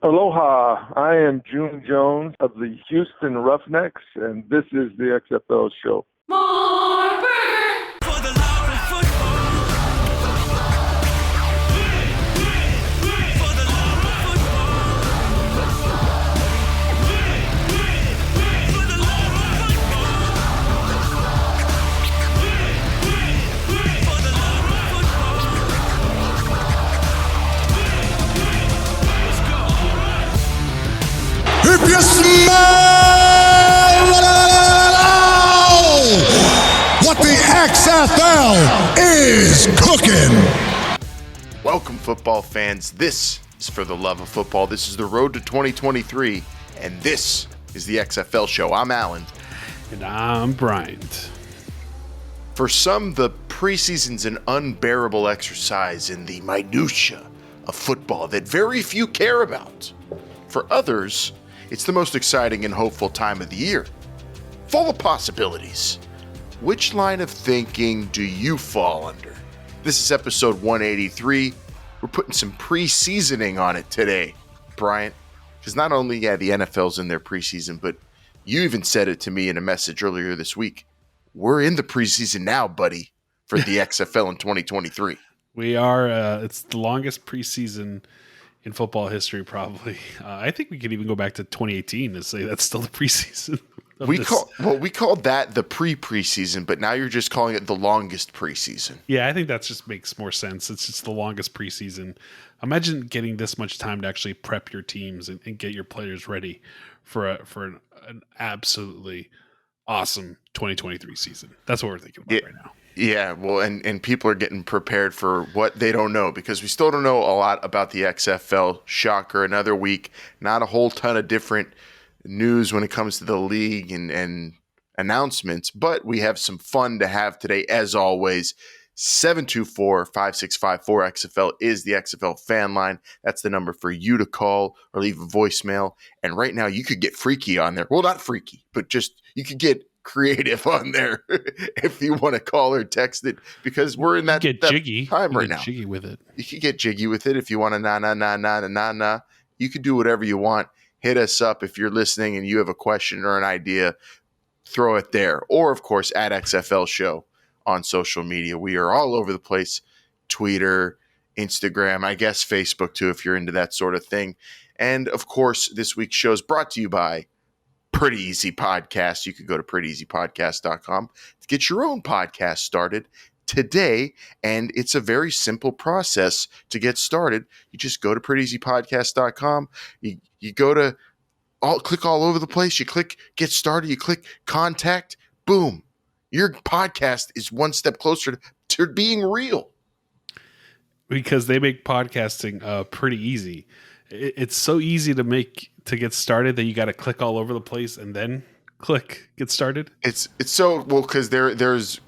Aloha, I am June Jones of the Houston Roughnecks, and this is the XFL Show. If you smell what the XFL is cooking. Welcome, football fans. This is For the Love of Football. This is the road to 2023, and this is the XFL Show. I'm Alan. And I'm Bryant. For some, the preseason's an unbearable exercise in the minutia of football that very few care about. For others, it's the most exciting and hopeful time of the year, full of possibilities. Which line of thinking do you fall under? This is episode 183. We're putting some preseasoning on it today, Bryant, because not only, the NFL's in their preseason, but you even said it to me in a message earlier this week. We're in the preseason now, buddy, for the XFL in 2023. We are. It's the longest preseason in football history, probably. I think we could even go back to 2018 and say that's still the preseason. We called that the preseason, but now you're just calling it the longest preseason. Yeah, I think that just makes more sense. It's just the longest preseason. Imagine getting this much time to actually prep your teams and get your players ready for an absolutely awesome 2023 season. That's what we're thinking about right now. Yeah, well, and people are getting prepared for what they don't know, because we still don't know a lot about the XFL. Shocker, another week, not a whole ton of different news when it comes to the league and announcements, but we have some fun to have today, as always. 724-5654-XFL is the XFL Fan Line. That's the number for you to call or leave a voicemail. And right now, you could get freaky on there. Well, not freaky, but just you could get creative on there if you want to call or text it, because we're in that jiggy time right now. Jiggy with it. You can get jiggy with it if you want to na. You can do whatever you want. Hit us up if you're listening and you have a question or an idea. Throw it there, or of course at XFL Show on social media. We are all over the place: Twitter, Instagram, I guess Facebook too, if you're into that sort of thing. And of course, this week's show is brought to you by Pretty Easy Podcast. You could go to prettyeasypodcast.com to get your own podcast started today, and it's a very simple process to get started. You just go to prettyeasypodcast.com. You go to click all over the place. You click get started. You click contact. Boom. Your podcast is one step closer to being real. Because they make podcasting pretty easy. It's so easy to get started that you got to click all over the place and then click get started. It's so well because there's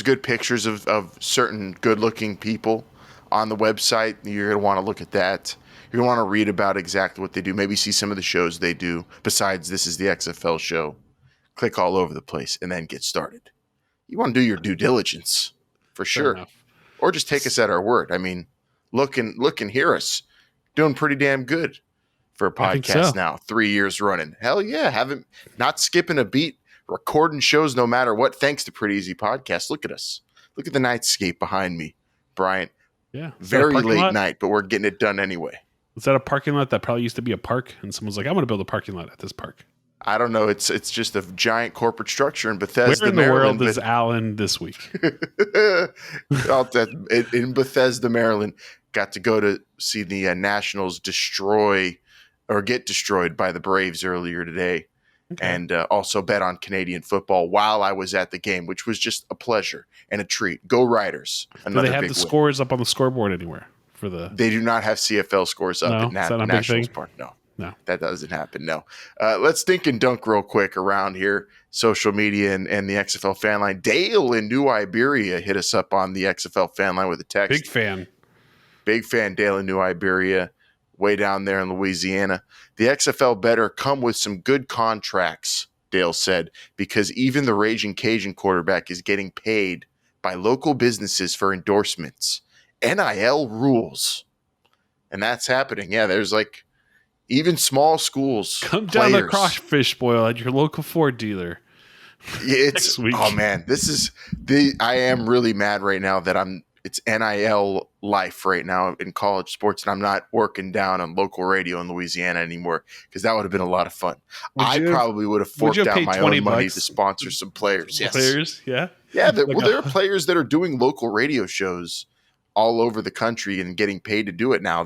good pictures of certain good looking people on the website. You're gonna want to look at that. You're gonna want to read about exactly what they do. Maybe see some of the shows they do. Besides, this is the XFL Show. Click all over the place and then get started. You want to do your due diligence for sure, or just take us at our word. I mean, look and hear us. Doing pretty damn good for a podcast now, 3 years running. Hell yeah, not skipping a beat, recording shows no matter what, thanks to Pretty Easy Podcast. Look at us. Look at the nightscape behind me, Bryant. Yeah. Very late night, but we're getting it done anyway. Is that a parking lot that probably used to be a park? And someone's like, I'm going to build a parking lot at this park. I don't know. It's just a giant corporate structure in Bethesda, Where in the Maryland. world is Alan this week? In Bethesda, Maryland. Got to go to see the Nationals get destroyed by the Braves earlier today. Okay. And also bet on Canadian football while I was at the game, which was just a pleasure and a treat. Go Riders. Do they have the scores up on the scoreboard anywhere? They do not have CFL scores up at Nationals Park. No, that doesn't happen. No. Let's think and dunk real quick around here. Social media and the XFL Fan Line. Dale in New Iberia hit us up on the XFL Fan Line with a text. Big fan, Dale in New Iberia, way down there in Louisiana. The XFL better come with some good contracts, Dale said, because even the Raging Cajun quarterback is getting paid by local businesses for endorsements. NIL rules. And that's happening. Yeah, there's even small schools. Come down the crawfish boil at your local Ford dealer. It's oh man, I am really mad right now that it's NIL life right now in college sports, and I'm not working down on local radio in Louisiana anymore, because that would have been a lot of fun. I probably would have forked out my own money to sponsor some players. Yes. Players, yeah. Yeah, there are players that are doing local radio shows all over the country and getting paid to do it now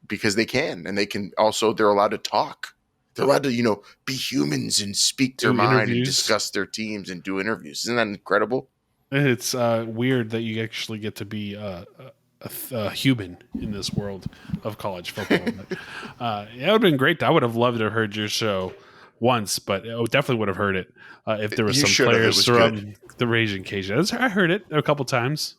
because they can, and they're allowed to talk. They're allowed to, be humans and speak their mind and discuss their teams and do interviews. Isn't that incredible? It's weird that you actually get to be a human in this world of college football. But, it would have been great. I would have loved to have heard your show once, but I definitely would have heard it if there was some players from the Raging Cajun. I heard it a couple times.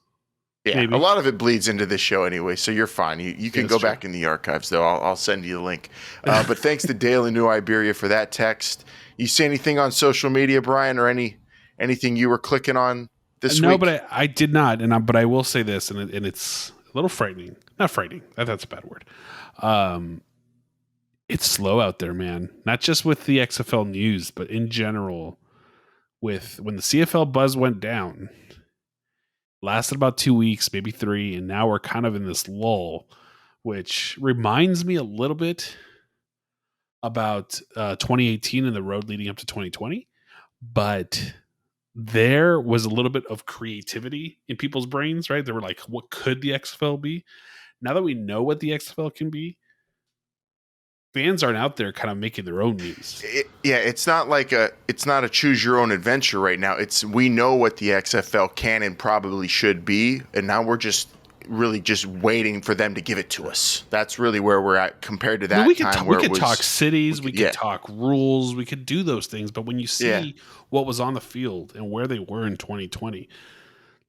Yeah, maybe. A lot of it bleeds into this show anyway, so you're fine. You can go back in the archives, though. I'll send you the link. But thanks to Dale in New Iberia for that text. You see anything on social media, Brian, or anything you were clicking on this week? No, but I did not. But I will say this, and it's a little frightening. Not frightening. That's a bad word. It's slow out there, man. Not just with the XFL news, but in general, when the CFL buzz went down. Lasted about 2 weeks, maybe 3, and now we're kind of in this lull, which reminds me a little bit about 2018 and the road leading up to 2020. But there was a little bit of creativity in people's brains, right? They were like, what could the XFL be? Now that we know what the XFL can be, fans aren't out there kind of making their own news. It's not a choose your own adventure right now. We know what the XFL can and probably should be, and now we're just waiting for them to give it to us. That's really where we're at compared to that time. We could talk cities, we could talk rules, we could do those things, but when you see what was on the field and where they were in 2020,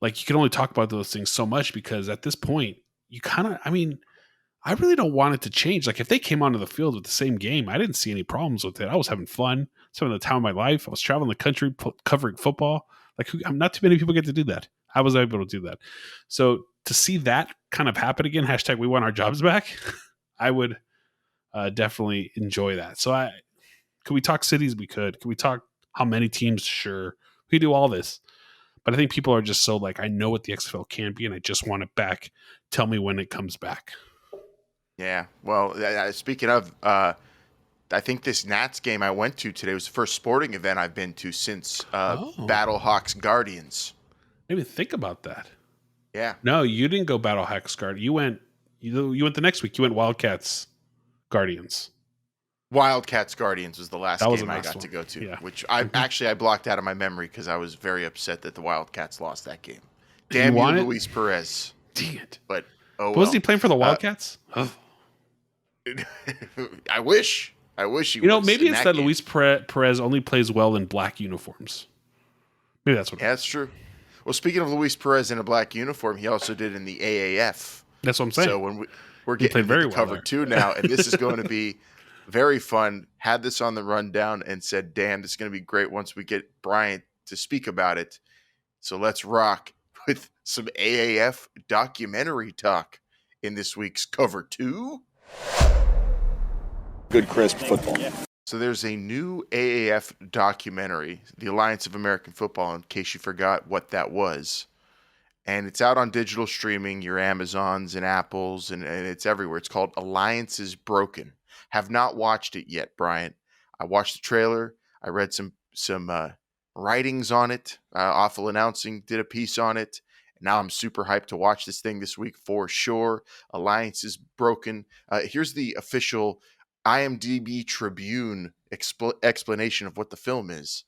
like, you can only talk about those things so much, because at this point, I really don't want it to change. Like, if they came onto the field with the same game, I didn't see any problems with it. I was having fun. Some of the time of my life, I was traveling the country covering football. Like, not too many people get to do that. I was able to do that. So to see that kind of happen again, # we want our jobs back, I would definitely enjoy that. So could we talk cities? We could. Could we talk how many teams? Sure. We do all this. But I think people are just so like, I know what the XFL can be, and I just want it back. Tell me when it comes back. Yeah, well, speaking of, I think this Nats game I went to today was the first sporting event I've been to since Battlehawks Guardians. Maybe think about that. Yeah. No, you didn't go Battlehawks Guardians. You went the next week. You went Wildcats Guardians. Wildcats Guardians was the last game I got to go to, which I blocked out of my memory because I was very upset that the Wildcats lost that game. Damn you, Luis Perez. Dang it. But was he playing for the Wildcats? I wish he was. Maybe it's that Luis Perez only plays well in black uniforms. Maybe that's what that's true. Well, speaking of Luis Perez in a black uniform, he also did in the AAF. That's what I'm saying. So when we're getting very cover 2 now, and this is going to be very fun. Had this on the rundown and said, damn, this is going to be great once we get Bryant to speak about it. So let's rock with some AAF documentary talk in this week's cover 2. Good, crisp football. So there's a new AAF documentary, the Alliance of American Football, in case you forgot what that was. And it's out on digital streaming, your Amazons and Apples, and it's everywhere. It's called Alliance is Broken. Have not watched it yet, Bryant. I watched the trailer. I read some writings on it. Awful Announcing did a piece on it. Now I'm super hyped to watch this thing this week for sure. Alliance is Broken. Here's the official IMDb Tribune explanation of what the film is.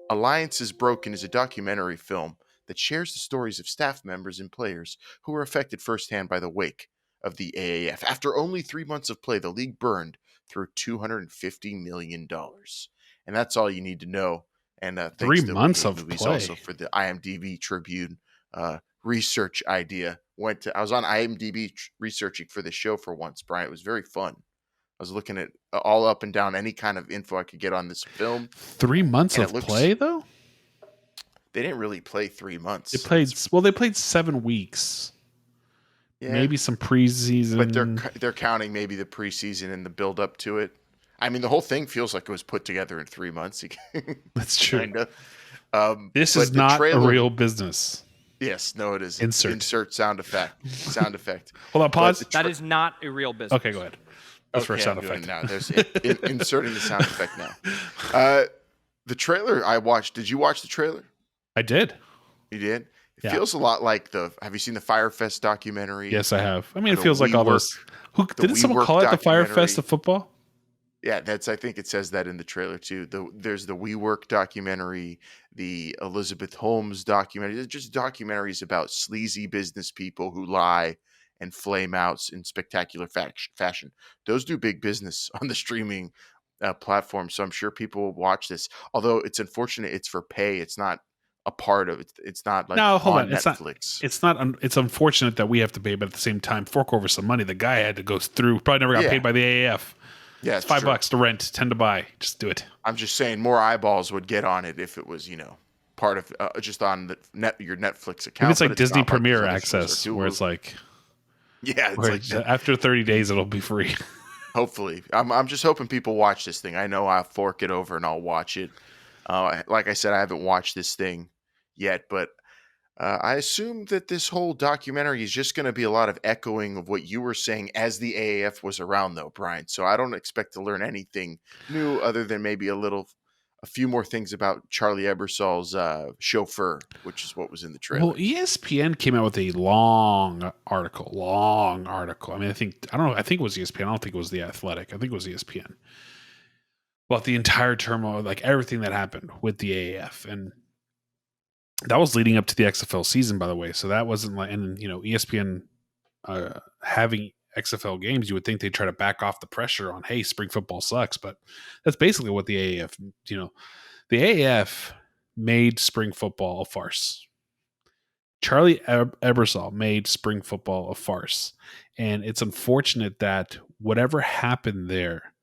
Alliance is Broken is a documentary film that shares the stories of staff members and players who were affected firsthand by the wake of the AAF. After only 3 months of play, the league burned through $250 million. And that's all you need to know. And 3 months of play. Also for the IMDb Tribune research idea. I was on IMDb researching for the show for once, Brian. It was very fun. I was looking at all up and down any kind of info I could get on this film. 3 months of play, though? They didn't really play 3 months. They played 7 weeks. Yeah, maybe some preseason. but they're counting maybe the preseason and the build up to it. I mean, the whole thing feels like it was put together in 3 months. That's true. Kind of. This But is the not a trailer, real business. yes, no, it isn't. Insert Sound effect. Sound effect. Hold on, pause. That is not a real business. Okay, go ahead. That's for a sound I'm doing effect. it now. There's inserting the sound effect now. The trailer I watched. Did you watch the trailer? I did. You did. It Yeah. feels a lot like Have you seen the Firefest documentary? Yes, I have. I mean, it The feels like all those. Didn't someone WeWork call it the Fire documentary. Fest of football? Yeah, I think it says that in the trailer too. There's the WeWork documentary, the Elizabeth Holmes documentary. There's just documentaries about sleazy business people who lie and flame out in spectacular fashion. Those do big business on the streaming platform, so I'm sure people will watch this. Although it's unfortunate, it's for pay. It's not a part of it. It's not like No, hold on. Netflix. It's not. It's unfortunate that we have to pay, but at the same time, fork over some money. The guy had to go through. Probably never got Yeah. paid by the AAF. Yeah, It's $5 to rent, 10 to buy. Just do it. I'm just saying more eyeballs would get on it if it was, part of just on your Netflix account. Maybe it's like but Disney not like Premier these other shows or access, where it's like, yeah, it's where like after 30 days it'll be free. hopefully. I'm just hoping people watch this thing. I know I'll fork it over and I'll watch it. Like I said, I haven't watched this thing yet, but I assume that this whole documentary is just going to be a lot of echoing of what you were saying as the AAF was around, though, Brian. So I don't expect to learn anything new other than maybe a few more things about Charlie Ebersol's chauffeur, which is what was in the trailer. Well, ESPN came out with a long article. I mean, I think it was ESPN. I don't think it was The Athletic. I think it was ESPN. About the entire turmoil, like everything that happened with the AAF. And that was leading up to the XFL season, by the way. So that wasn't like, and ESPN having XFL games, you would think they'd try to back off the pressure on, hey, spring football sucks. But that's basically what the AAF, the AAF made spring football a farce. Charlie Ebersol made spring football a farce. And it's unfortunate that whatever happened there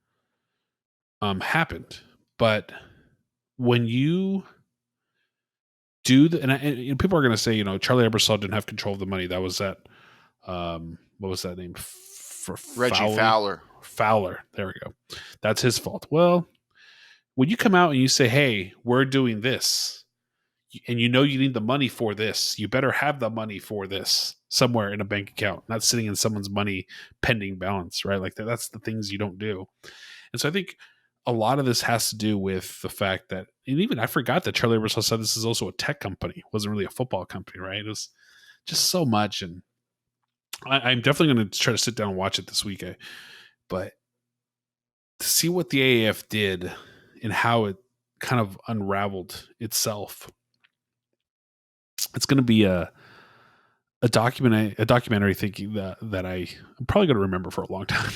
happened. But when you do and people are going to say, Charlie Ebersol didn't have control of the money. That was that. What was that name? Reggie Fowler. Fowler. There we go. That's his fault. Well, when you come out and you say, "Hey, we're doing this," and you need the money for this, you better have the money for this somewhere in a bank account, not sitting in someone's money pending balance, right? Like that's the things you don't do. And so I think a lot of this has to do with the fact that, and even I forgot that Charlie Ebersol said this is also a tech company. It wasn't really a football company, right? It was just so much. And I'm definitely going to try to sit down and watch it this week. But to see what the AAF did and how it kind of unraveled itself, it's going to be a documentary thinking that I'm probably going to remember for a long time.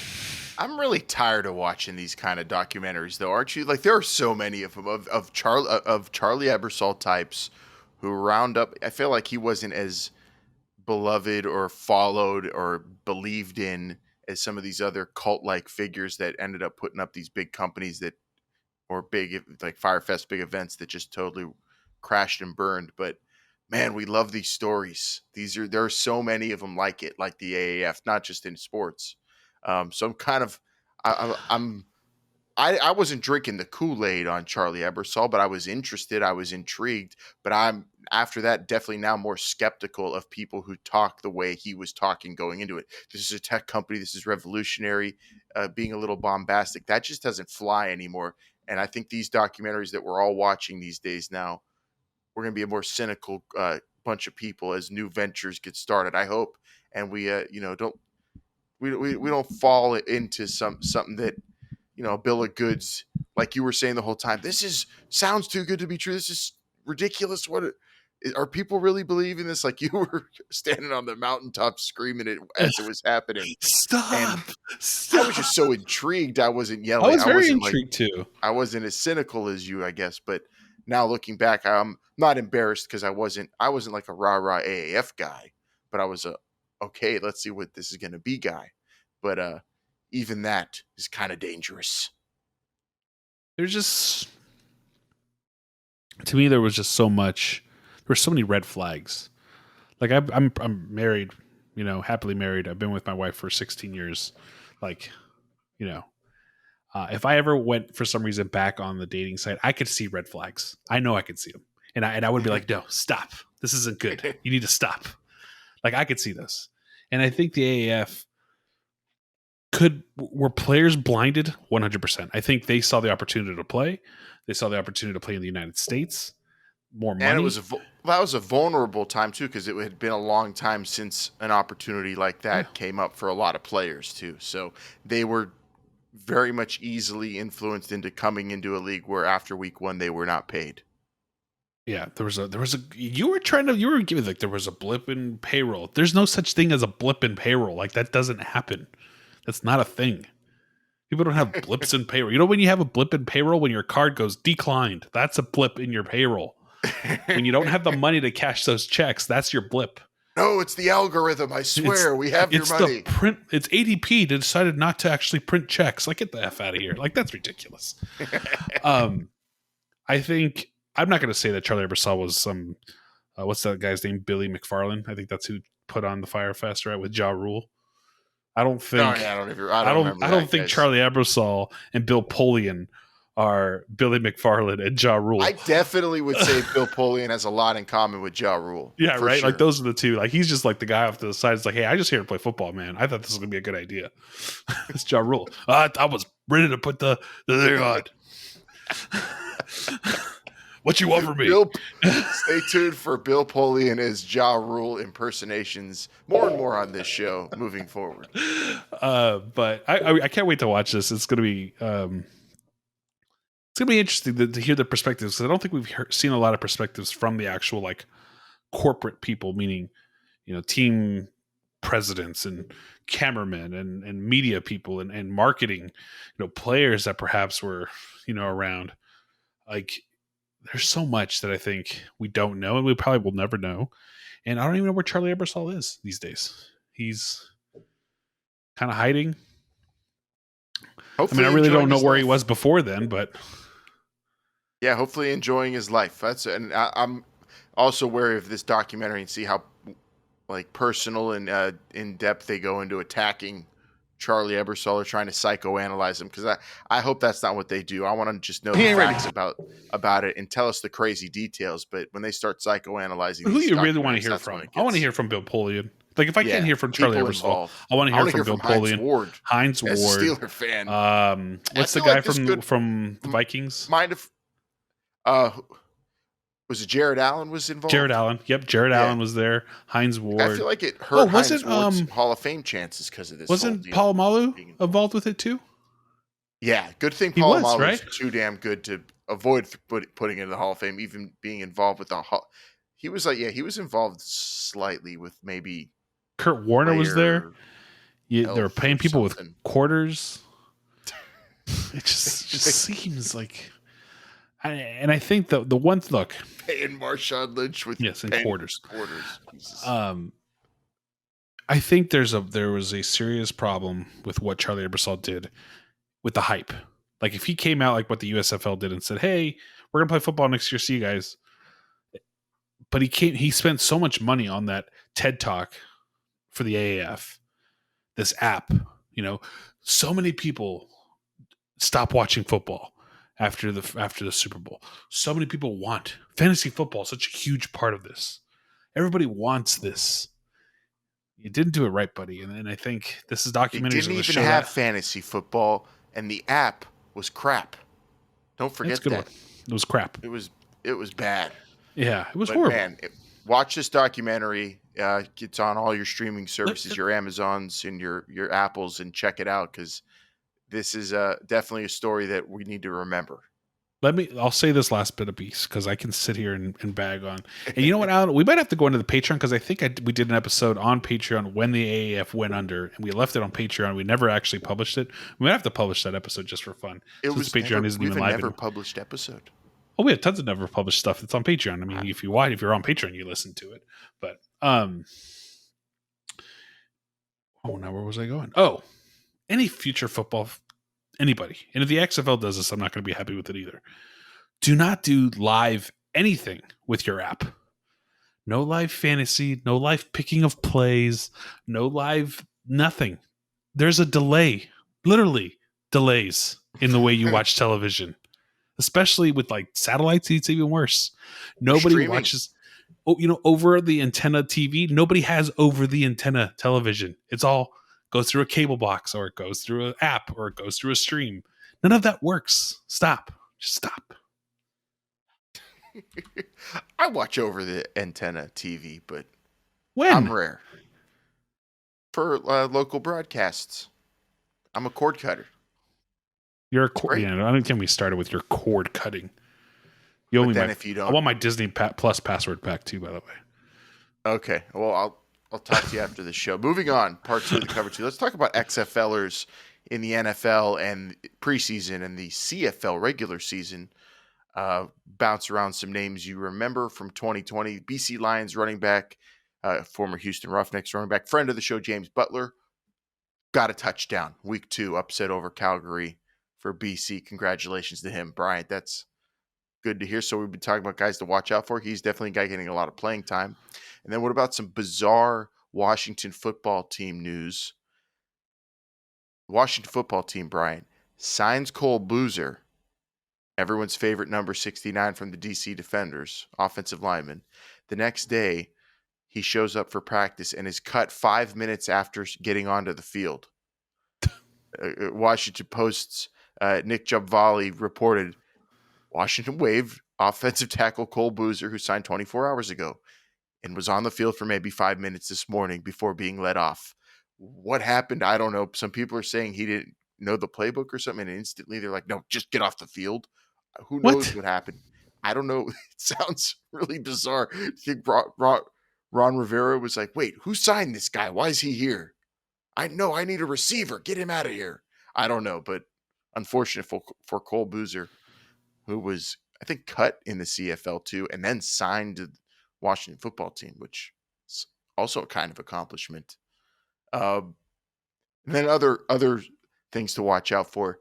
I'm really tired of watching these kind of documentaries, though, aren't you? Like, there are so many of them of Charlie Ebersol types who round up. I feel like he wasn't as beloved or followed or believed in as some of these other cult-like figures that ended up putting up these big companies or big, like Firefest, big events that just totally crashed and burned. But man, we love these stories. There are so many of them like the AAF, not just in sports. So I'm kind of, I wasn't drinking the Kool-Aid on Charlie Ebersol, but I was interested. I was intrigued. But I'm, after that, definitely now more skeptical of people who talk the way he was talking going into it. This is a tech company. This is revolutionary. Being a little bombastic, that just doesn't fly anymore. And I think these documentaries that we're all watching these days now, we're going to be a more cynical bunch of people as new ventures get started, I hope. And we, we don't fall into something that, a bill of goods, like you were saying the whole time. Sounds too good to be true. This is ridiculous. What are people really believing this? Like you were standing on the mountaintop screaming it as it was happening. Stop! I was just so intrigued. I wasn't yelling. I was very intrigued too. I wasn't as cynical as you, I guess. But now looking back, I'm not embarrassed because I wasn't like a rah-rah AAF guy, but I was okay, let's see what this is going to be guy. But even that is kind of dangerous. There's just, to me, there was just so much. There were so many red flags. Like I'm married, happily married. I've been with my wife for 16 years. Like, if I ever went for some reason back on the dating site, I could see red flags. I know I could see them. And I would be like, no, stop. This isn't good. You need to stop. Like, I could see this. And I think the AAF were players blinded? 100%. I think they saw the opportunity to play. They saw the opportunity to play in the United States. More money. And that was a vulnerable time too, because it had been a long time since an opportunity like that came up for a lot of players too. So they were very much easily influenced into coming into a league where after week 1 they were not paid. Yeah, there was a you were giving like there was a blip in payroll. There's no such thing as a blip in payroll. Like, that doesn't happen. That's not a thing. People don't have blips in payroll. You know when you have a blip in payroll? When your card goes declined. That's a blip in your payroll. When you don't have the money to cash those checks, that's your blip. No, it's the algorithm. I swear, we have your money. It's ADP decided not to actually print checks. Like, get the F out of here. Like, that's ridiculous. I think I'm not going to say that Charlie Ebersol was some what's that guy's name? Billy McFarland. I think that's who put on the Fire Fest, right, with Ja Rule. I don't think. I don't think Charlie Ebersol and Bill Polian are Billy McFarland and Ja Rule. I definitely would say Bill Polian has a lot in common with Ja Rule. Yeah, right. Sure. Like, those are the two. Like, he's just like the guy off to the side. It's like, hey, I just here to play football, man. I thought this was gonna be a good idea. It's Ja Rule. I was ready to put the thing on. What you want from me? Stay tuned for Bill Polian as Ja Rule impersonations. More and more on this show moving forward. But I can't wait to watch this. It's gonna be interesting to hear the perspectives, because I don't think we've seen a lot of perspectives from the actual like corporate people, meaning team presidents and cameramen and media people and marketing, players that perhaps were around. Like, there's so much that I think we don't know, and we probably will never know. And I don't even know where Charlie Ebersol is these days. He's kind of hiding. Hopefully, I really don't know where he was before then, but yeah, hopefully enjoying his life. And I'm also wary of this documentary and see how like personal and in depth they go into attacking Charlie Ebersol or trying to psychoanalyze him, because I hope that's not what they do. I want to just know the facts about it and tell us the crazy details. But when they start psychoanalyzing, who you really want to hear from? I want to hear from Bill Polian. Like, if I can't hear from Charlie Ebersol, I want to hear from Bill Polian. Heinz Ward, Steeler fan. What's the guy from the Vikings? Was it Jared Allen was involved? Jared Allen. Yep, Jared Allen was there. Heinz Ward. I feel like it hurt Heinz Ward's Hall of Fame chances because of this. Wasn't Polamalu involved with it too? Yeah, good thing Polamalu was too damn good to avoid putting it in the Hall of Fame, even being involved with the Hall. He was he was involved slightly with maybe. Kurt Warner was there. They were paying people with quarters. It just seems like. And I think the one look paying Marshawn Lynch with in quarters. I think there was a serious problem with what Charlie Ebersol did with the hype. Like, if he came out like what the USFL did and said, "Hey, we're gonna play football next year, see you guys," but he spent so much money on that TED Talk for the AAF, this app. So many people stop watching football after the Super Bowl. So many people want fantasy football, such a huge part of this. Everybody wants this. You didn't do it right, buddy. And I think this is documentary. They didn't even have fantasy football, and the app was crap. Don't forget that. It was crap. It was bad. Yeah, it was horrible. Man, watch this documentary. It's on all your streaming services, your Amazons and your Apples, and check it out, because this is definitely a story that we need to remember. I'll say this last bit of piece, because I can sit here and bag on. And you know what, Alan? We might have to go into the Patreon, because I think we did an episode on Patreon when the AAF went under, and we left it on Patreon. We never actually published it. We might have to publish that episode just for fun. Patreon isn't even live. Never published episode. Oh, we have tons of never published stuff that's on Patreon. I mean, if you're on Patreon, you listen to it. But now where was I going? Oh. Any future football, anybody. And if the XFL does this, I'm not going to be happy with it either. Do not do live anything with your app. No live fantasy, no live picking of plays, no live nothing. There's a delay, literally delays in the way you watch television, especially with like satellites. It's even worse. Nobody streaming. watches, over the antenna TV. Nobody has over the antenna television. It's all goes through a cable box, or it goes through an app, or it goes through a stream. None of that works. Stop. Just stop. I watch over the antenna TV, but When? I'm rare for local broadcasts. I'm a cord cutter. You're a cord. I don't think we started with your cord cutting. You but then if you don't, I want my Disney Plus password back too, by the way. Okay. Well, I'll talk to you after the show. Moving on, part 2 of the cover 2. Let's talk about XFLers in the NFL and preseason and the CFL regular season. Bounce around some names you remember from 2020. BC Lions running back, former Houston Roughnecks running back, friend of the show, James Butler, got a touchdown. Week 2, upset over Calgary for BC. Congratulations to him, Bryant. That's good to hear. So we've been talking about guys to watch out for. He's definitely a guy getting a lot of playing time. And then what about some bizarre Washington football team news? Washington football team, Bryant, signs Cole Boozer, everyone's favorite number 69 from the DC Defenders, offensive lineman. The next day, he shows up for practice and is cut 5 minutes after getting onto the field. Washington Post's Nick Jubvali reported, Washington waived offensive tackle Cole Boozer, who signed 24 hours ago and was on the field for maybe 5 minutes this morning before being let off. What happened? I don't know. Some people are saying he didn't know the playbook or something, and instantly they're like, no, just get off the field. Who knows what happened? I don't know. It sounds really bizarre. I think Ron Rivera was like, wait, who signed this guy? Why is he here? I need a receiver. Get him out of here. I don't know, but unfortunate for Cole Boozer, who was, I think, cut in the CFL too, and then signed to the Washington football team, which is also a kind of accomplishment. And then other things to watch out for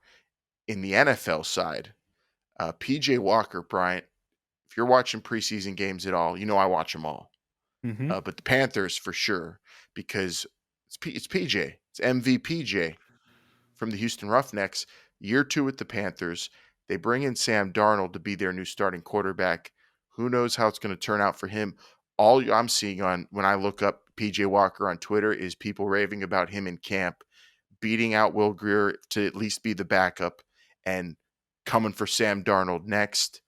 in the NFL side. PJ Walker, Bryant, if you're watching preseason games at all, I watch them all. Mm-hmm. But the Panthers for sure, because it's PJ. It's MVPJ from the Houston Roughnecks. Year 2 with the Panthers. They bring in Sam Darnold to be their new starting quarterback. Who knows how it's going to turn out for him? All I'm seeing when I look up PJ Walker on Twitter is people raving about him in camp, beating out Will Grier to at least be the backup, and coming for Sam Darnold next.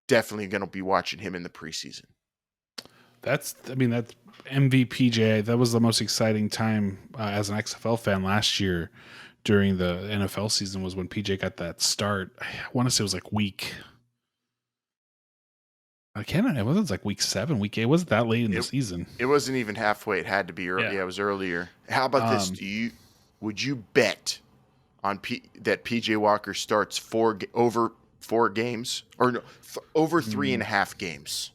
Definitely going to be watching him in the preseason. That's MVPJ. That was the most exciting time as an XFL fan last year during the NFL season, was when PJ got that start. I want to say it was like week. It wasn't like week 7, week 8. It wasn't that late in the season. It wasn't even halfway. It had to be early. Yeah, it was earlier. How about this? Would you bet on that PJ Walker starts over 4 games, or no, over 3.5 games?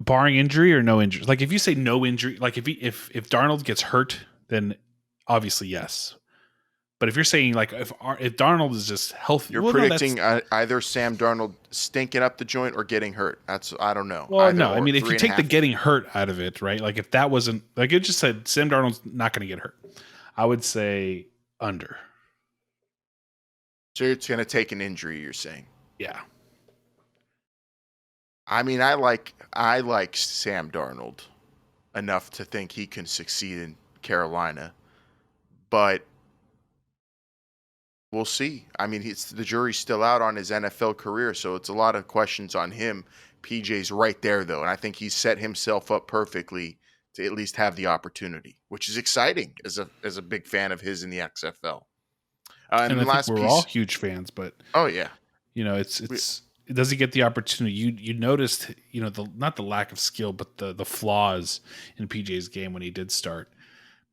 Barring injury or no injury? Like if you say no injury, like if Darnold gets hurt, then obviously yes. But if you're saying like if Darnold is just healthy, you're predicting either Sam Darnold stinking up the joint or getting hurt. I don't know. Well, no, I mean if you take the getting hurt out of it, right? Like if that wasn't, like it just said Sam Darnold's not going to get hurt, I would say under. So it's going to take an injury, you're saying? Yeah. I mean, I like Sam Darnold enough to think he can succeed in Carolina, but we'll see. I mean, the jury's still out on his NFL career, so it's a lot of questions on him. PJ's right there, though, and I think he's set himself up perfectly to at least have the opportunity, which is exciting as a big fan of his in the XFL. And I think we're all huge fans, but oh yeah, it's does he get the opportunity? You noticed, not the lack of skill, but the flaws in PJ's game when he did start.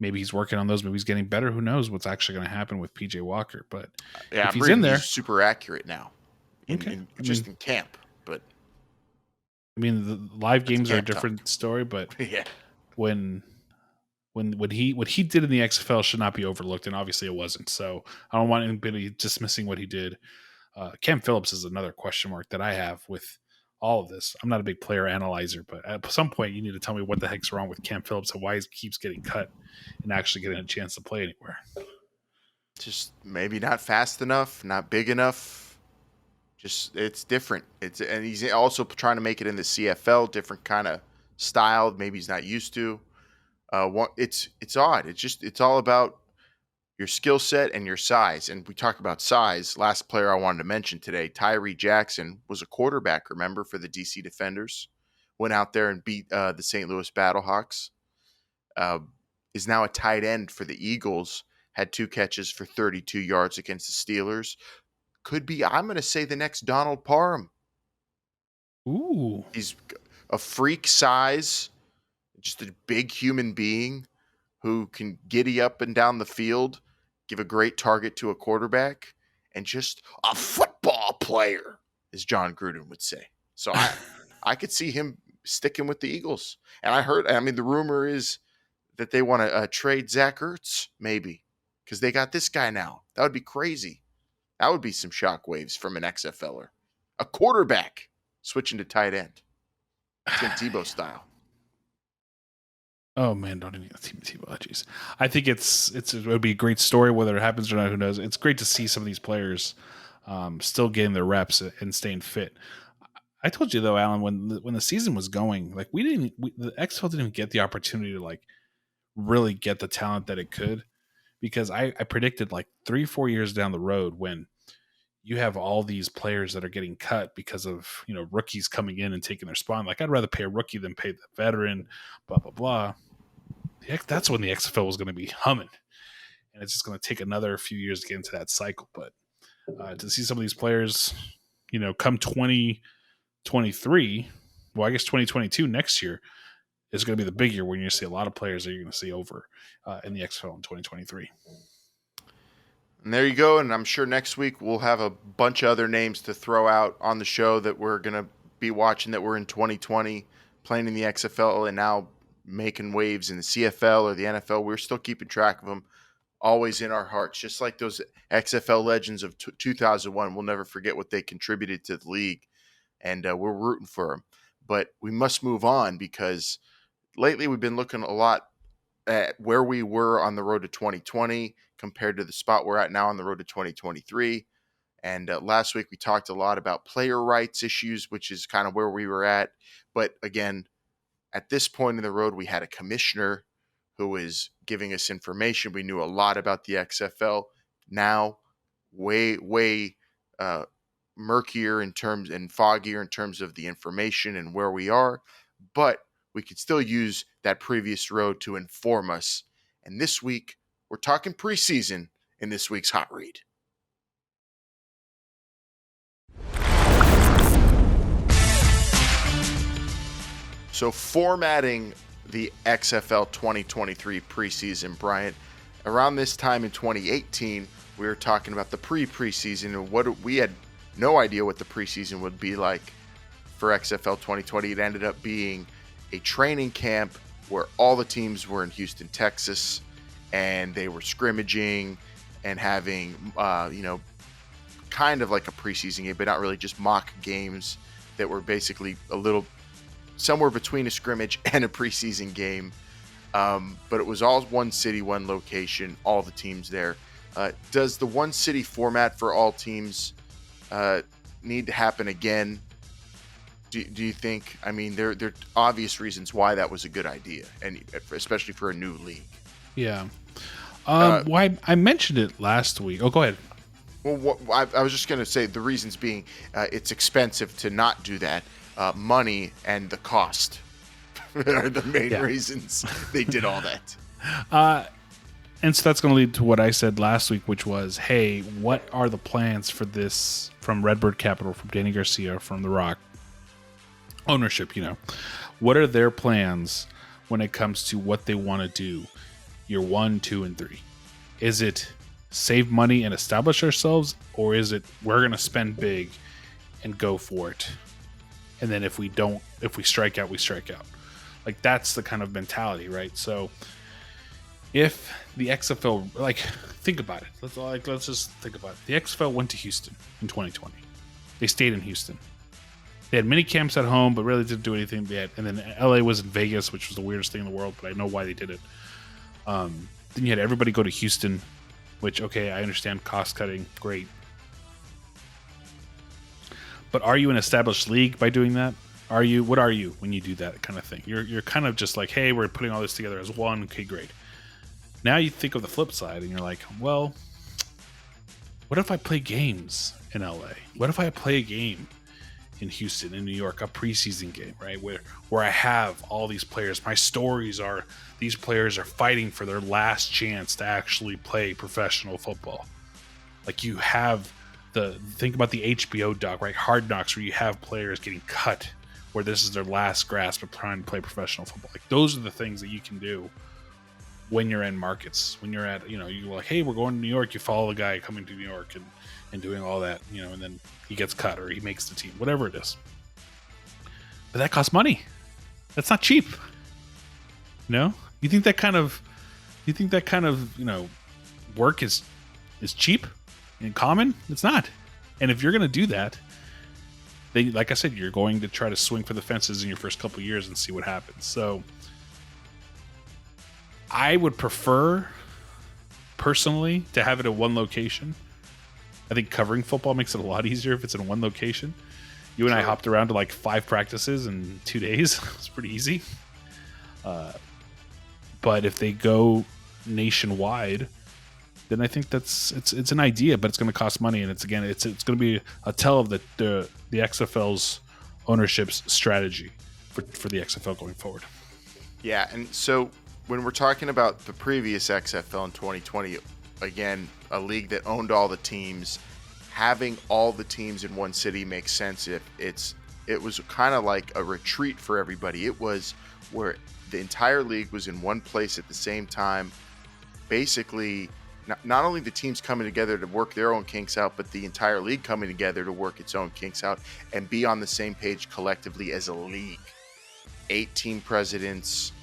Maybe he's working on those. Maybe he's getting better. Who knows what's actually going to happen with PJ Walker? But yeah, if he's in there, he's super accurate now. In camp. But I mean, the live games are a different story. But yeah, when what he did in the XFL should not be overlooked, and obviously it wasn't. So I don't want anybody dismissing what he did. Cam Phillips is another question mark that I have with all of this. I'm not a big player analyzer, but at some point you need to tell me what the heck's wrong with Cam Phillips and why he keeps getting cut and actually getting a chance to play anywhere. Just maybe not fast enough, not big enough. Just it's different. And he's also trying to make it in the CFL, different kind of style. Maybe he's not used to. It's odd. It's all about your skill set and your size. And we talk about size. Last player I wanted to mention today, Tyreek Jackson, was a quarterback. Remember, for the DC Defenders, went out there and beat the St. Louis Battlehawks. Is now a tight end for the Eagles. Had 2 catches for 32 yards against the Steelers. Could be, I'm going to say, the next Donald Parham. Ooh. He's a freak size, just a big human being who can giddy up and down the field, give a great target to a quarterback, and just a football player, as John Gruden would say. So I could see him sticking with the Eagles. And the rumor is that they want to trade Zach Ertz, maybe, because they got this guy now. That would be crazy. That would be some shockwaves from an XFLer. A quarterback switching to tight end. Tim Tebow style. Oh man, don't even Tim Tebow. Jeez, I think it would be a great story. Whether it happens or not, who knows? It's great to see some of these players still getting their reps and staying fit. I told you though, Alan, when the season was going, like the XFL didn't even get the opportunity to like really get the talent that it could, because I predicted like 3-4 years down the road, when you have all these players that are getting cut because of, rookies coming in and taking their spot. Like, I'd rather pay a rookie than pay the veteran, blah, blah, blah. That's when the XFL was going to be humming. And it's just going to take another few years to get into that cycle. But to see some of these players, come 2023, well, I guess 2022 next year is going to be the big year when you're going to see a lot of players that you're going to see over in the XFL in 2023. And there you go. And I'm sure next week we'll have a bunch of other names to throw out on the show that we're going to be watching that were in 2020, playing in the XFL and now making waves in the CFL or the NFL. We're still keeping track of them, always in our hearts, just like those XFL legends of 2001. We'll never forget what they contributed to the league, and we're rooting for them. But we must move on, because lately we've been looking a lot at where we were on the road to 2020 compared to the spot we're at now on the road to 2023. And last week we talked a lot about player rights issues, which is kind of where we were at. But again, at this point in the road, we had a commissioner who was giving us information. We knew a lot about the XFL. Now, way murkier in terms and foggier in terms of the information and where we are. But we could still use that previous road to inform us. And this week, we're talking preseason in this week's Hot Read. So formatting the XFL 2023 preseason, Bryant, around this time in 2018, we were talking about the preseason and we had no idea what the preseason would be like for XFL 2020. It ended up being a training camp where all the teams were in Houston, Texas, and they were scrimmaging and having, kind of like a preseason game, but not really, just mock games that were basically a little somewhere between a scrimmage and a preseason game. But it was all one city, one location, all the teams there. Does the one city format for all teams need to happen again? Do you think? I mean, there are obvious reasons why that was a good idea, and especially for a new league. Yeah. Why I mentioned it last week. Oh, go ahead. Well, I was just going to say the reasons being it's expensive to not do that. Money and the cost are the main reasons they did all that. And so that's going to lead to what I said last week, which was, hey, what are the plans for this from Redbird Capital, from Danny Garcia, from The Rock? Ownership, what are their plans when it comes to what they want to do year 1, 2, and 3? Is it save money and establish ourselves, or is it we're going to spend big and go for it? And then if we strike out, we strike out. Like, that's the kind of mentality, right? So if the XFL, think about it. Let's just think about it. The XFL went to Houston in 2020. They stayed in Houston. They had mini camps at home, but really didn't do anything yet. And then LA was in Vegas, which was the weirdest thing in the world, but I know why they did it. Then you had everybody go to Houston, which, okay, I understand cost cutting, great. But are you an established league by doing that? What are you when you do that kind of thing? You're kind of just like, hey, we're putting all this together as one. Okay, great. Now you think of the flip side, and you're like, well, what if I play games in LA? What if I play a game in Houston, in New York, a preseason game, right? Where I have all these players. My stories are these players are fighting for their last chance to actually play professional football. Like you have think about the HBO doc, right? Hard Knocks, where you have players getting cut, where this is their last grasp of trying to play professional football. Like those are the things that you can do when you're in markets. When you're at, you're like, hey, we're going to New York. You follow the guy coming to New York and doing all that, and then he gets cut or he makes the team, whatever it is. But that costs money. That's not cheap. You think that kind of work is cheap and common? It's not. And if you're going to do that, then, like I said, you're going to try to swing for the fences in your first couple of years and see what happens. So I would prefer, personally, to have it at one location. I think covering football makes it a lot easier if it's in one location. You and I hopped around to like 5 practices in 2 days. It's pretty easy. But if they go nationwide, then I think it's an idea, but it's going to cost money, and it's going to be a tell of the XFL's ownership's strategy for the XFL going forward. Yeah, and so when we're talking about the previous XFL in 2020, again, a league that owned all the teams, having all the teams in one city makes sense. If it was kind of like a retreat for everybody. It was where the entire league was in one place at the same time. Basically, not only the teams coming together to work their own kinks out, but the entire league coming together to work its own kinks out and be on the same page collectively as a league. 8 team presidents,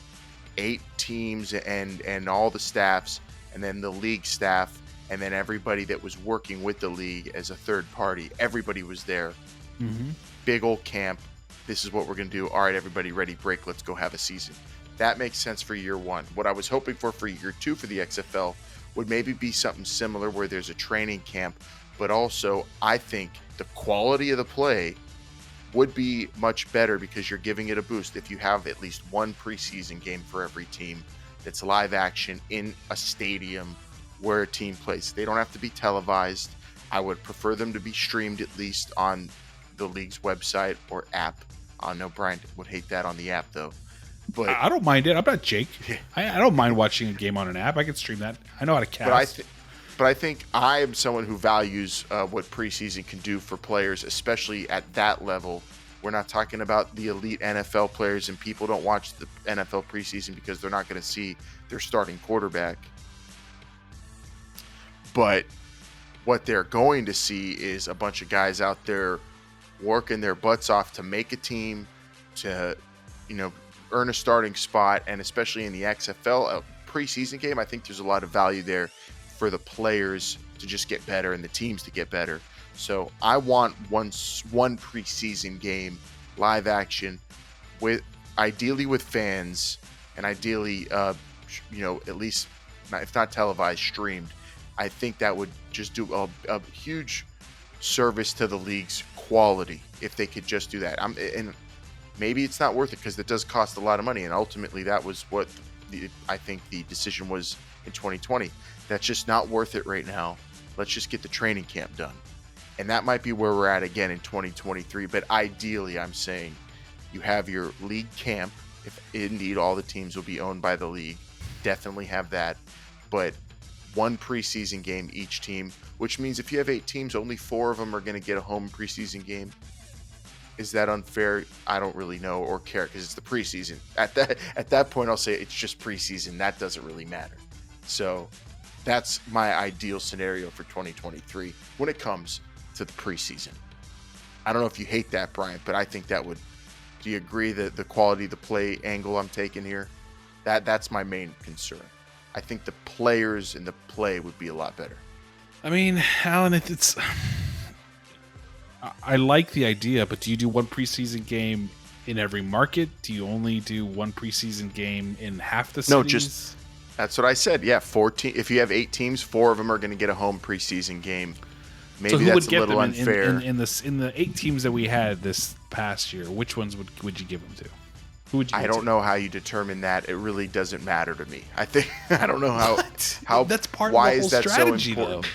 8 teams, and all the staffs, and then the league staff, and then everybody that was working with the league as a third party. Everybody was there. Mm-hmm. Big old camp. This is what we're going to do. All right, everybody ready, break. Let's go have a season. That makes sense for year 1. What I was hoping for year 2 for the XFL would maybe be something similar where there's a training camp, but also I think the quality of the play would be much better because you're giving it a boost if you have at least one preseason game for every team that's live action in a stadium where a team plays. They don't have to be televised. I would prefer them to be streamed at least on the league's website or app. I know Brian would hate that on the app though. But I don't mind it. I'm not Jake. I don't mind watching a game on an app. I can stream that. I know how to cast. But I think I am someone who values what preseason can do for players, especially at that level. We're not talking about the elite NFL players, and people don't watch the NFL preseason because they're not going to see their starting quarterback. But what they're going to see is a bunch of guys out there working their butts off to make a team, to, earn a starting spot, and especially in the XFL preseason game, I think there's a lot of value there for the players to just get better and the teams to get better. So I want one preseason game, live action, ideally with fans, and ideally, at least, if not televised, streamed. I think that would just do a huge service to the league's quality if they could just do that. And maybe it's not worth it because it does cost a lot of money, and ultimately that was what I think the decision was in 2020. That's just not worth it right now. Let's just get the training camp done. And that might be where we're at again in 2023. But ideally, I'm saying you have your league camp. If indeed all the teams will be owned by the league, definitely have that. But one preseason game each team, which means if you have 8 teams, only 4 of them are going to get a home preseason game. Is that unfair? I don't really know or care because it's the preseason. At that point, I'll say it's just preseason. That doesn't really matter. So that's my ideal scenario for 2023 when it comes to the preseason. I don't know if you hate that, Brian, but I think that would. Do you agree that the quality of the play angle I'm taking here? That's my main concern. I think the players and the play would be a lot better. I mean, Alan, it's I like the idea, but do you do one preseason game in every market? Do you only do one preseason game in half the cities? No, just that's what I said. Yeah, 14. If you have 8 teams, 4 of them are going to get a home preseason game. Maybe so who that's would get a little them unfair. in the 8 teams that we had this past year? Which ones would you give them to? Who would you? I don't know how you determine that. It really doesn't matter to me. I think I don't know how that's part why of the whole is that strategy, so important? though.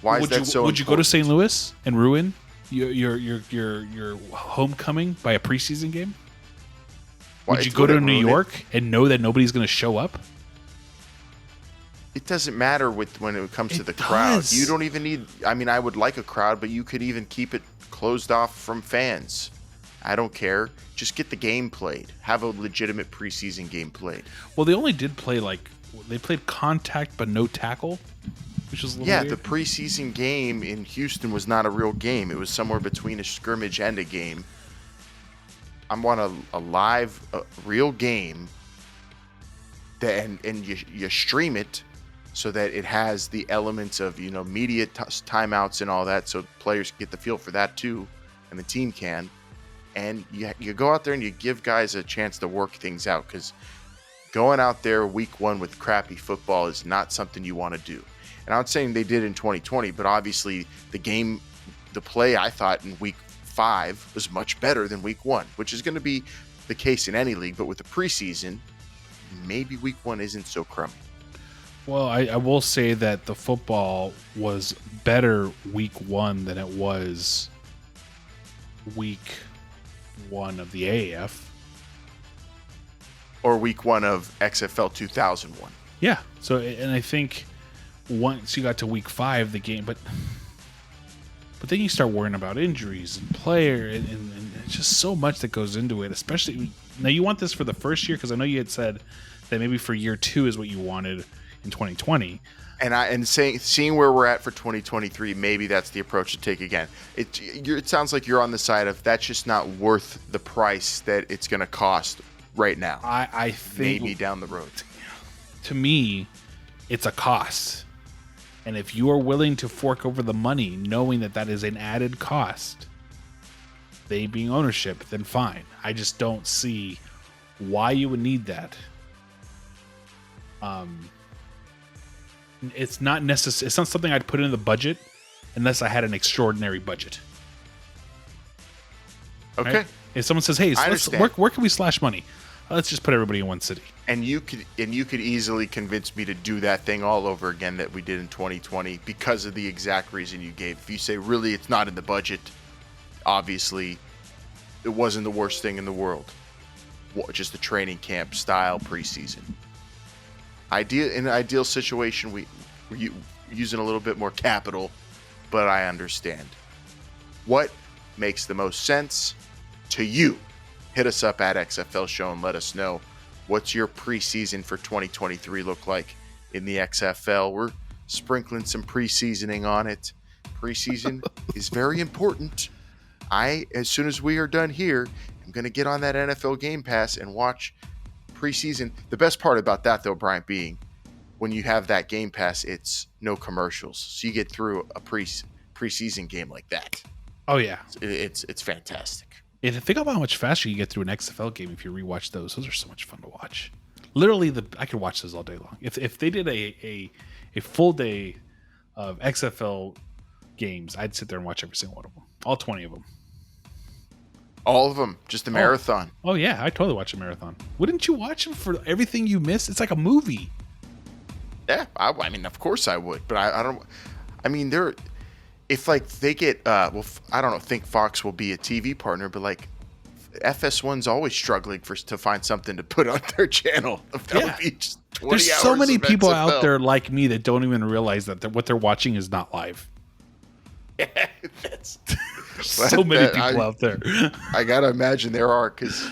Why is that so important? Would you go to St. Louis and ruin your homecoming by a preseason game? Would you go to New York and know that nobody's going to show up? It doesn't matter when it comes to the crowd. You don't even need. I mean, I would like a crowd, but you could even keep it closed off from fans. I don't care. Just get the game played. Have a legitimate preseason game played. Well, they only did play they played contact but no tackle, which is a little weird. The preseason game in Houston was not a real game. It was somewhere between a scrimmage and a game. I want a live, real game, and you stream it so that it has the elements of media timeouts and all that, so players get the feel for that too, and the team can. And you go out there and you give guys a chance to work things out, because going out there week 1 with crappy football is not something you want to do. And I'm not saying they did in 2020, but obviously the play I thought in week 5 was much better than week 1, which is going to be the case in any league. But with the preseason, maybe week 1 isn't so crummy. Well, I will say that the football was better week 1 than it was week 1 of the AAF. Or week 1 of XFL 2001. Yeah. So, and I think once you got to week 5, the game, but then you start worrying about injuries and player, and it's just so much that goes into it. Especially now, you want this for the first year, because I know you had said that maybe for year 2 is what you wanted in 2020. And seeing where we're at for 2023, maybe that's the approach to take again. It sounds like you're on the side of that's just not worth the price that it's going to cost right now. I think maybe down the road. To me, it's a cost. And if you are willing to fork over the money, knowing that that is an added cost, they being ownership, then fine. I just don't see why you would need that. It's not necessary. It's not something I'd put in the budget unless I had an extraordinary budget. Okay. Right? If someone says, "Hey, where can we slash money?" Let's just put everybody in one city. And you could easily convince me to do that thing all over again that we did in 2020 because of the exact reason you gave. If you say really it's not in the budget, obviously it wasn't the worst thing in the world. Just a training camp style preseason. In an ideal situation, we're using a little bit more capital, but I understand. What makes the most sense to you? Hit us up at XFL Show and let us know, what's your preseason for 2023 look like in the XFL. We're sprinkling some preseasoning on it. Preseason is very important. As soon as we are done here, I'm going to get on that NFL Game Pass and watch preseason. The best part about that, though, Bryant, being when you have that Game Pass, it's no commercials. So you get through a preseason game like that. Oh, yeah. It's fantastic. Think about how much faster you get through an XFL game if you rewatch those. Those are so much fun to watch. Literally, I could watch those all day long. If they did a full day of XFL games, I'd sit there and watch every single one of them. All 20 of them. All of them. Just a marathon. Oh, yeah. I totally watch a marathon. Wouldn't you watch them for everything you miss? It's like a movie. Yeah. I mean, of course I would. But I don't... I mean, they're... If, like, they get... I don't think Fox will be a TV partner, but, like, FS1's always struggling to find something to put on their channel. That would be just 20 There's hours so many of people XFL. out there like me that don't even realize that what they're watching is not live. So many people out there. I gotta imagine there are, because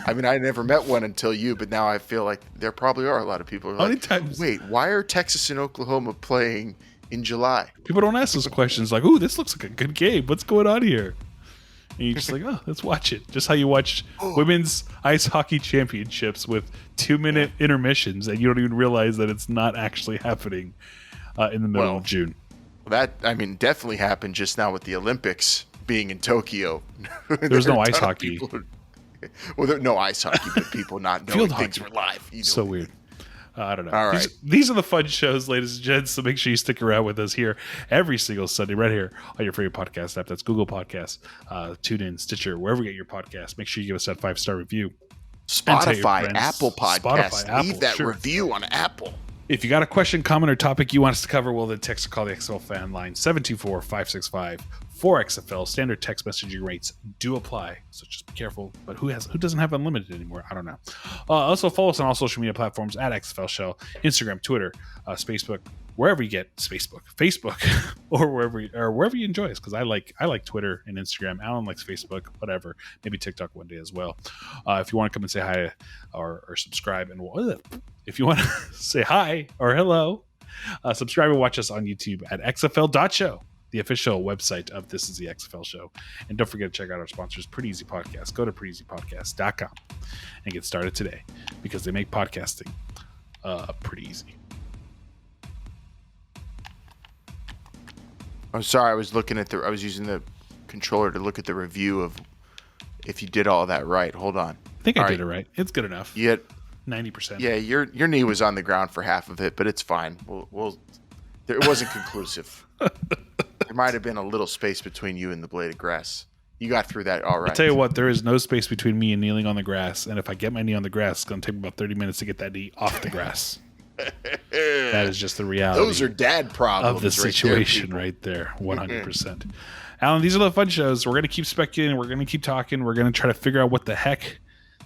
I mean, I never met one until you, but now I feel like there probably are a lot of people who are like, wait, why are Texas and Oklahoma playing in July? People don't ask those questions like, ooh, this looks like a good game. What's going on here? And you're just like, oh, let's watch it. Just how you watch women's ice hockey championships with 2-minute intermissions, and you don't even realize that it's not actually happening in the middle of June. That, I mean, definitely happened just now with the Olympics. being in Tokyo. There's no ice hockey. Well, there's no ice hockey, but people not knowing Field things hockey. were live. So weird. I don't know. All right. These are the fun shows, ladies and gents. So make sure you stick around with us here every single Sunday, right here on your favorite podcast app. That's Google Podcasts, TuneIn, Stitcher, wherever you get your podcast. Make sure you give us that 5-star review. Spotify, Apple Podcasts. Spotify, Leave Apple, that sure. review on Apple. If you got a question, comment, or topic you want us to cover, well, then text or call the XFL Fan Line 724-565-4XFL. Standard text messaging rates do apply, so just be careful. But who doesn't have unlimited anymore? I don't know. Also, follow us on all social media platforms at XFL Show, Instagram, Twitter, Facebook, wherever you get Facebook, or wherever you enjoy us. Because I like Twitter and Instagram. Alan likes Facebook, whatever. Maybe TikTok one day as well. If you want to come and say hi or subscribe, and if you want to say hi or hello, subscribe and watch us on YouTube at XFL.show, the official website of This Is the XFL Show. And don't forget to check out our sponsors, Pretty Easy Podcast. Go to PrettyEasyPodcast.com and get started today, because they make podcasting pretty easy. I'm sorry, I was using the controller to look at the review of if you did all that right. Hold on. I think I did it right. It's good enough. You had 90%. Yeah, your knee was on the ground for half of it, but it's fine. It wasn't conclusive. There might have been a little space between you and the blade of grass. You got through that all right. I'll tell you what, there is no space between me and kneeling on the grass, and if I get my knee on the grass, it's going to take me about 30 minutes to get that knee off the grass. That is just the reality. Those are dad problems of the situation right there, 100%. Alan, these are the fun shows. We're going to keep speculating. We're going to keep talking. We're going to try to figure out what the heck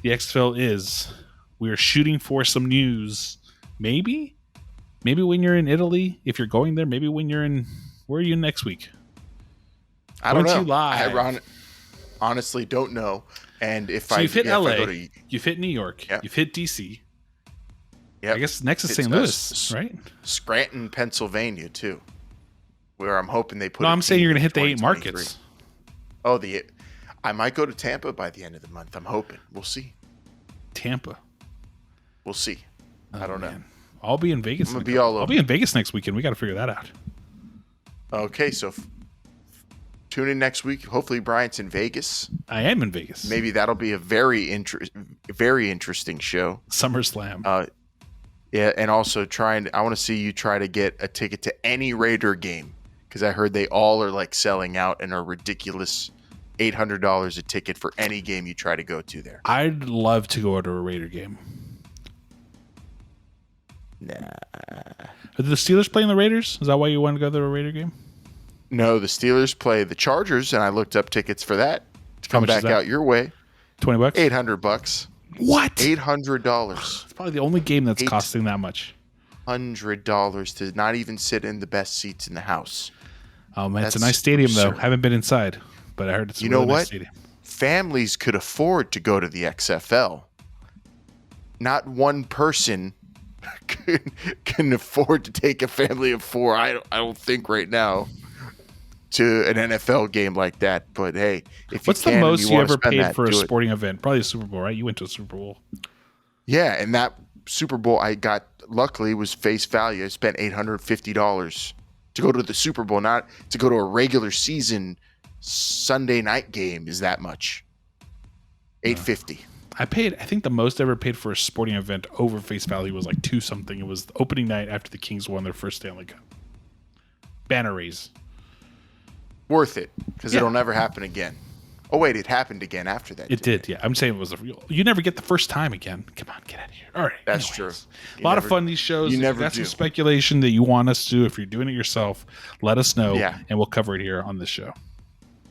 the XFL is. We are shooting for some news. Maybe when you're in Italy, if you're going there. Maybe when you're in. Where are you next week? I don't know. You live? I honestly don't know. And if so you've hit LA, you've hit New York, yep. You've hit DC. Yeah, I guess next is St. Louis, right? Scranton, Pennsylvania, too. Where I'm hoping they put. No, I'm saying you're going to hit the 8 markets. Oh, I might go to Tampa by the end of the month. I'm hoping. We'll see. Tampa. We'll see. I don't know. I'll be in Vegas. I'll be in Vegas next weekend. We got to figure that out. Okay, so tune in next week. Hopefully, Bryant's in Vegas. I am in Vegas. Maybe that'll be a very interesting show. SummerSlam. Yeah, and also I want to see you try to get a ticket to any Raider game, because I heard they all are like selling out and are ridiculous. $800 a ticket for any game you try to go to there. I'd love to go to a Raider game. Nah. Are the Steelers playing the Raiders? Is that why you want to go to a Raider game? No, the Steelers play the Chargers, and I looked up tickets for that to come back out your way. $20? $800. What? $800. It's probably the only game that's costing that much. $100 to not even sit in the best seats in the house. Oh man, it's a nice stadium absurd. though. Haven't been inside, but I heard it's a really nice stadium. Families could afford to go to the XFL. Not one person can afford to take a family of 4. I don't think right now to an NFL game like that. But hey, if what's you can, the most you ever paid for a do sporting event? Probably a Super Bowl, right? You went to a Super Bowl. Yeah, and that Super Bowl I got luckily was face value. I spent $850 to go to the Super Bowl, not to go to a regular season Sunday night game. Is that much? $850. I think the most I ever paid for a sporting event over face value was like $2 something. It was the opening night after the Kings won their first Stanley Cup. Banner raise. Worth it, because it'll never happen again. Oh wait, it happened again after that. It did, yeah. I'm saying it was a real. You never get the first time again. Come on, get out of here. All right, that's true. A lot of fun these shows. You never got do. Some speculation that you want us to do. If you're doing it yourself, let us know, Yeah. and we'll cover it here on this show.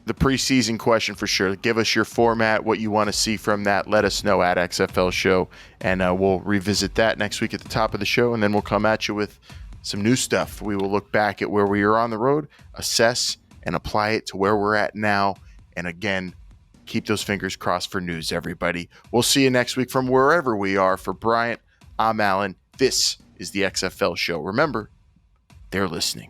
The preseason question for sure. Give us your format, what you want to see from that. Let us know at XFL Show, and we'll revisit that next week at the top of the show, and then we'll come at you with some new stuff. We will look back at where we are on the road, assess, and apply it to where we're at now. And again, keep those fingers crossed for news, everybody. We'll see you next week from wherever we are. For Bryant, I'm Alan. This is the XFL Show. Remember, they're listening.